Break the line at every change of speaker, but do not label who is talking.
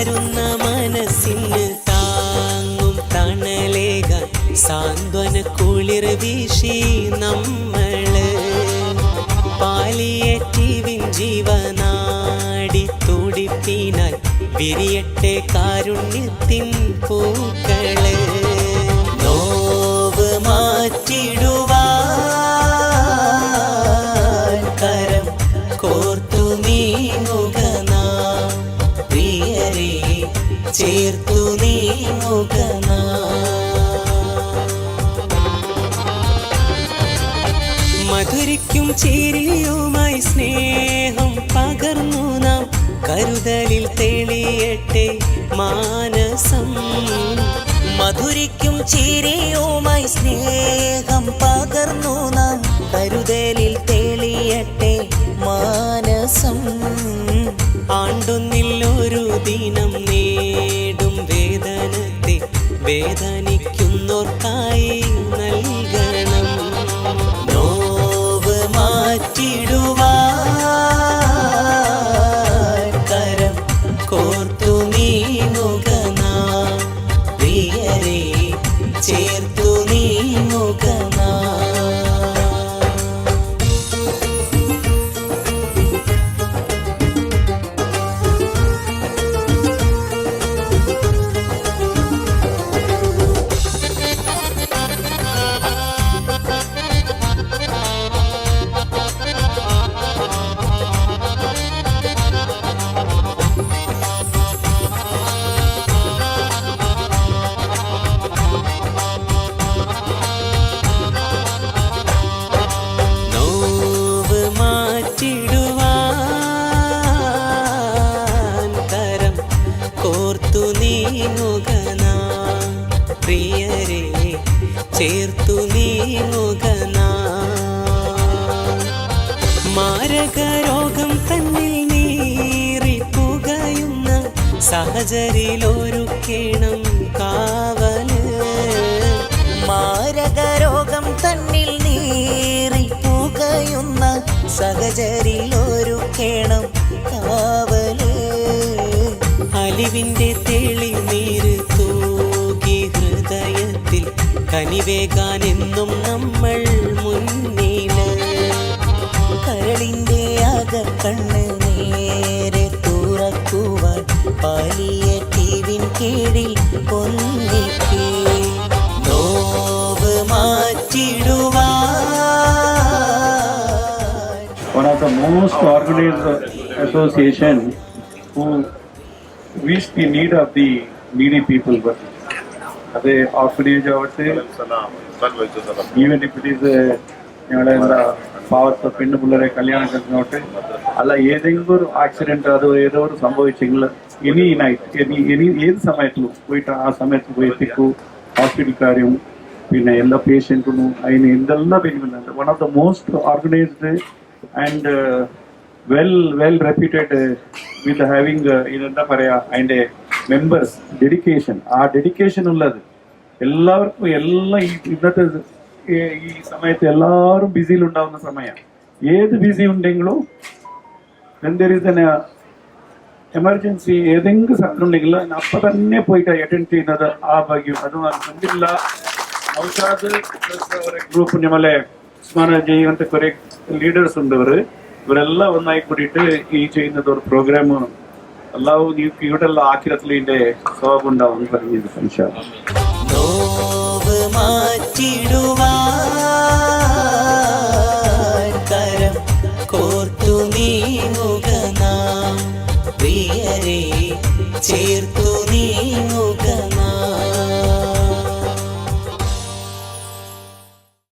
തളരുന്ന മനസ്സിന് താങ്ങും തണലേകാൻ സാന്ത്വന കുളിർ വീശി നമ്മള് പാലിയേറ്റീവിൻ ജീവനാടി തുടിപ്പിനായി വിരിയട്ടെ കാരുണ്യത്തിൻ പൂക്കള്. നോവ് മാറ്റിടുവാൻ കരം കോർത്തു നീങ്ങുക നാം, പ്രിയരെ ചേർത്തു നീങ്ങുക നാം. മധുരിക്കും ചിരിയുമായി സ്നേഹം പകർന്നു നാം, കരുതലിൽ തെളിയട്ടെ മാനസം.
മധുരിക്കും ചിരിയുമായി സ്നേഹം പകർന്നു നാം, കരുതലിൽ തെളിയട്ടെ മാനസം.
ആണ്ടൊന്നില്ലൊരു ദിനം നേടും വേദനത്തെ വേദനിക്കുന്നോർക്കായി നൽകണം.
നോവ് മാറ്റിടുവാൻ കരം
കോർത്തു നീങ്ങുക നാം,
പ്രിയരെ ചേർത്തു നീങ്ങുക നാം.
നോവ് മാറ്റിടുവാൻ കരം കോർത്തു നീങ്ങുക നാം, പ്രിയരെ ചേർത്തു നീങ്ങുക നാം. മാരകരോഗം തന്നിൽ നീറിപ്പുകയുന്ന സഹചരിലൊരുക്കേണം കാവല്.
മാരകരോഗം തന്നിൽ നീറി പുകയുന്ന സഹചരിലൊരുക്കേണം കാവല്.
അലിവിന്റെ തെളിനീര് തൂകി ഹൃദയത്തിൽ കനിവേകാൻ എന്നും നമ്മൾ മുന്നില്.
കരളിന്റെ അകക്കണ്ണ് നേരെ തുറക്കുവാൻ പാലിയേറ്റീവിൻ കീഴിൽ ഒന്നിക്കേ. നോവ് മാറ്റിടുവാൻ
one of the most organized association who reach the need of the needy people. But the orphanage ആവട്ടെ, even if it is ഞങ്ങളുടെ എന്താ പാവത്തെ പെണ്ണു പിള്ളേരെ കല്യാണം കഴിക്കുന്നോട്ടെ, അല്ല ഏതെങ്കിലും ഒരു ആക്സിഡന്റ് അതോ ഏതോ ഒരു സംഭവിച്ചെങ്കിൽ എനി നൈറ്റ് ഏത് സമയത്തും പോയിട്ട് ആ സമയത്ത് പോയി എത്തിക്കൂ. ഹോസ്പിറ്റൽ കാര്യം പിന്നെ എല്ലാ പേഷ്യൻറ്റും അതിന് എന്തെല്ലാം benefit. One of the most organised and well reputed with having ഇതെന്താ പറയാ അതിന്റെ മെമ്പേഴ്സ് ഡെഡിക്കേഷൻ. ആ ഡെഡിക്കേഷൻ ഉള്ളത് എല്ലാവർക്കും എല്ലാം ഇന്നത്തെ ഈ സമയത്ത് എല്ലാവരും ബിസിയിലുണ്ടാവുന്ന സമയം. ഏത് ബിസി ഉണ്ടെങ്കിലും എന്തൊരു എമർജൻസി ഏതെങ്കിലും സാധനം ഉണ്ടെങ്കിൽ അപ്പം തന്നെ പോയിട്ട് അറ്റൻഡ് ചെയ്യുന്നത് ആ ഭാഗ്യം. അത് അൽഹംദുലില്ലാ ഔഷാദ് ഗ്രൂപ്പ് നമ്മളെ സ്മരണ ചെയ്യുന്ന കുറെ ലീഡേഴ്സ് ഉണ്ട്. ഇവരെല്ലാം ഒന്നായി കൂടിയിട്ട് ഈ ചെയ്യുന്നത് ഒരു പ്രോഗ്രാം അല്ലാഹു ഇവിടെ എല്ലാം ആഖിറത്തിൽ ഇതിന്റെ സ്വഭാവം ഉണ്ടാവും പറഞ്ഞത്. ഇൻഷാ അല്ലാഹ്.
നോവ് മാറ്റിടുവാൻ കരം കോർത്തു നീങ്ങുക നാം, പ്രിയരെ ചേർത്തു നീങ്ങുക